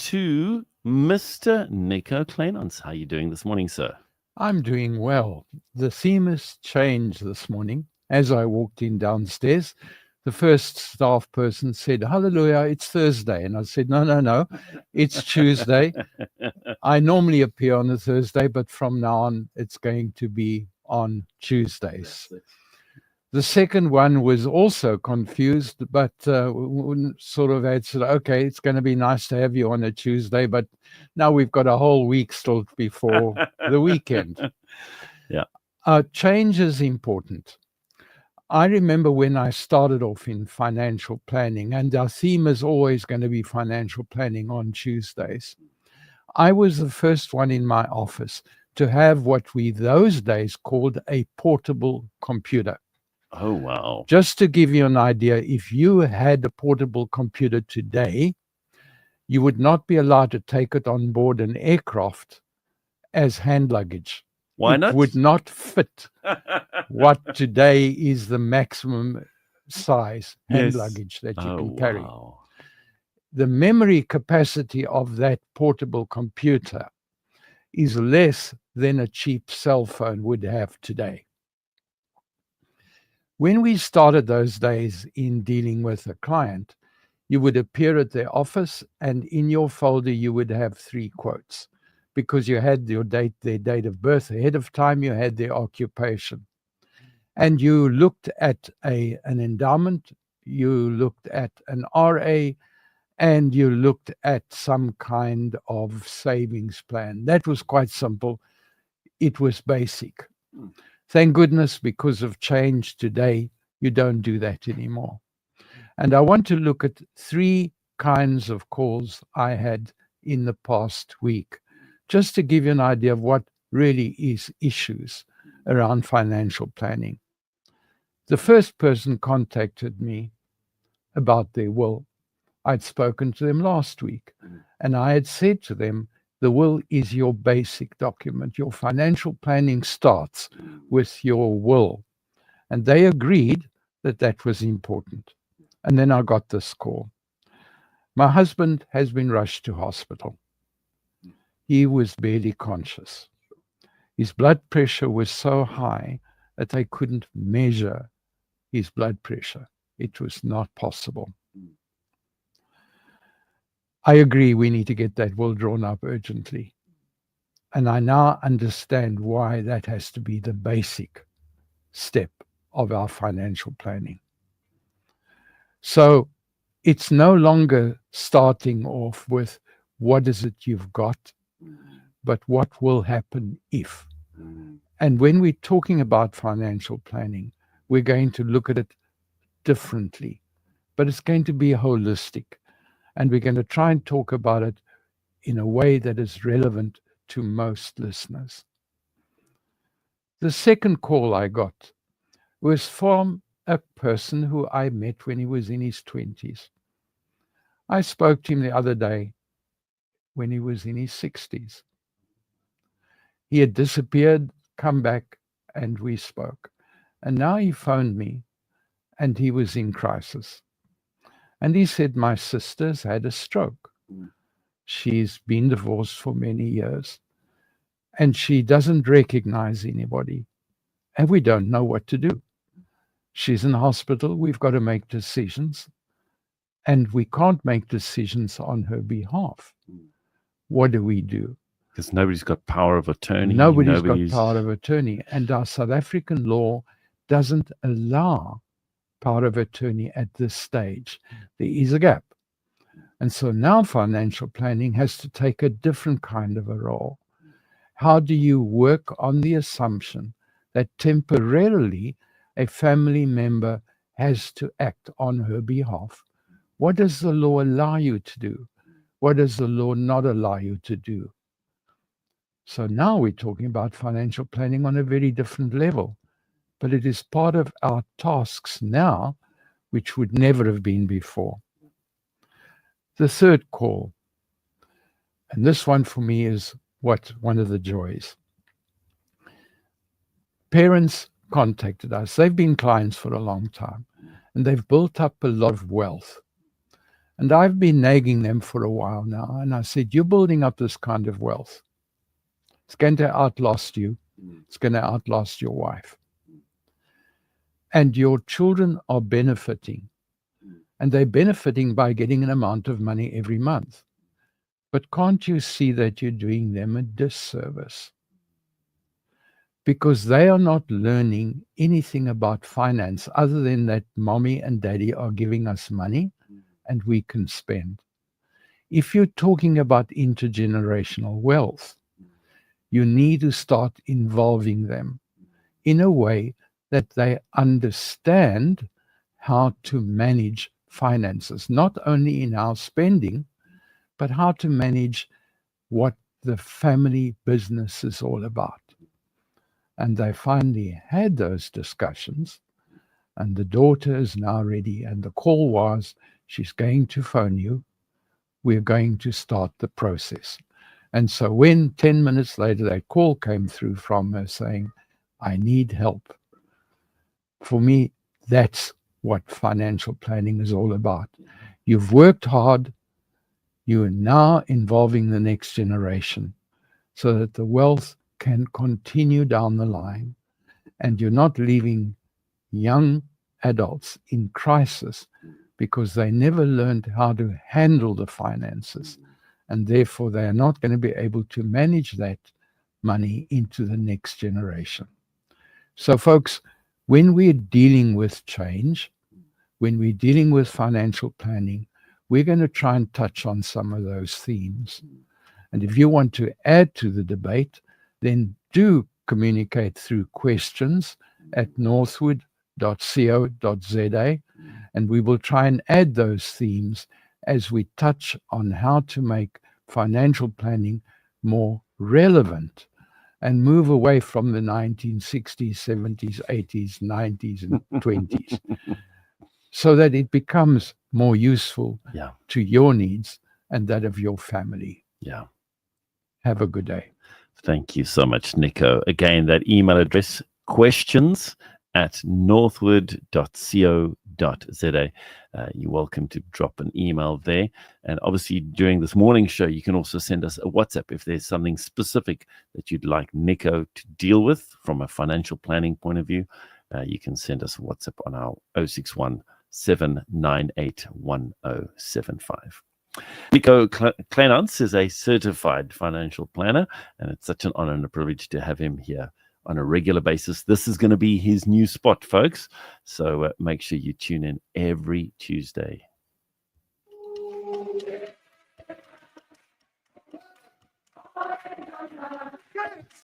to Mr. Nico Kleynhans. How are you doing this morning, sir? I'm doing well. The theme has changed this morning. As I walked in downstairs, the first staff person said, "Hallelujah, it's Thursday." And I said, No, it's Tuesday. I normally appear on a Thursday, but from now on, it's going to be on Tuesdays. The second one was also confused, but sort of had said, "Okay, it's going to be nice to have you on a Tuesday, but now we've got a whole week still before the weekend." Yeah. Change is important. I remember when I started off in financial planning, and our theme is always going to be financial planning on Tuesdays. I was the first one in my office to have what we those days called a portable computer. Oh, wow. Just to give you an idea, if you had a portable computer today, you would not be allowed to take it on board an aircraft as hand luggage. Why not? It would not fit what today is the maximum size hand luggage that you can carry. Wow. The memory capacity of that portable computer is less than a cheap cell phone would have today. When we started those days in dealing with a client, you would appear at their office, and in your folder you would have 3 quotes because you had their date of birth ahead of time, you had their occupation. And you looked at an endowment, you looked at an RA, and you looked at some kind of savings plan. That was quite simple. It was basic. Thank goodness, because of change today, you don't do that anymore. And I want to look at 3 kinds of calls I had in the past week, just to give you an idea of what really is issues around financial planning. The first person contacted me about their will. I'd spoken to them last week, and I had said to them, the will is your basic document. Your financial planning starts with your will. And they agreed that that was important. And then I got this call. My husband has been rushed to hospital. He was barely conscious. His blood pressure was so high that they couldn't measure his blood pressure. It was not possible. I agree we need to get that will drawn up urgently. And I now understand why that has to be the basic step of our financial planning. So it's no longer starting off with what is it you've got, but what will happen if. And when we're talking about financial planning, we're going to look at it differently, but it's going to be holistic. And we're going to try and talk about it in a way that is relevant to most listeners. The second call I got was from a person who I met when he was in his 20s. I spoke to him the other day when he was in his 60s. He had disappeared, come back, and we spoke. And now he phoned me, and he was in crisis. And he said, my sister's had a stroke. She's been divorced for many years, and she doesn't recognize anybody, and we don't know what to do. She's in hospital. We've got to make decisions, and we can't make decisions on her behalf. What do we do? Because nobody's got power of attorney. Nobody's got power of attorney, and our South African law doesn't allow power of attorney at this stage. There is a gap. And so now financial planning has to take a different kind of a role. How do you work on the assumption that temporarily a family member has to act on her behalf? What does the law allow you to do? What does the law not allow you to do? So now we're talking about financial planning on a very different level. But it is part of our tasks now, which would never have been before. The third call, and this one for me is one of the joys. Parents contacted us. They've been clients for a long time, and they've built up a lot of wealth. And I've been nagging them for a while now. And I said, you're building up this kind of wealth. It's going to outlast you. It's going to outlast your wife. And your children are benefiting. And they're benefiting by getting an amount of money every month. But can't you see that you're doing them a disservice? Because they are not learning anything about finance other than that mommy and daddy are giving us money and we can spend. If you're talking about intergenerational wealth, you need to start involving them in a way that they understand how to manage finances, not only in our spending, but how to manage what the family business is all about. And they finally had those discussions, and the daughter is now ready. And the call was, she's going to phone you. We're going to start the process. And so when 10 minutes later, that call came through from her saying, I need help. For me, that's what financial planning is all about. You've worked hard. You are now involving the next generation so that the wealth can continue down the line, and you're not leaving young adults in crisis because they never learned how to handle the finances, and therefore they are not going to be able to manage that money into the next generation. So folks, when we're dealing with change, when we're dealing with financial planning, we're going to try and touch on some of those themes. And if you want to add to the debate, then do communicate through questions at northwood.co.za, and we will try and add those themes as we touch on how to make financial planning more relevant and move away from the 1960s, 70s, 80s, 90s, and 20s, so that it becomes more useful to your needs and that of your family. Yeah. Have a good day. Thank you so much, Nico. Again, that email address, questions@northwood.co.za. You're welcome to drop an email there. And obviously, during this morning show, you can also send us a WhatsApp if there's something specific that you'd like Nico to deal with from a financial planning point of view. You can send us a WhatsApp on our 061 798 1075. Nico Kleynhans is a certified financial planner, and it's such an honor and a privilege to have him here on a regular basis. This is going to be his new spot, folks. So make sure you tune in every Tuesday.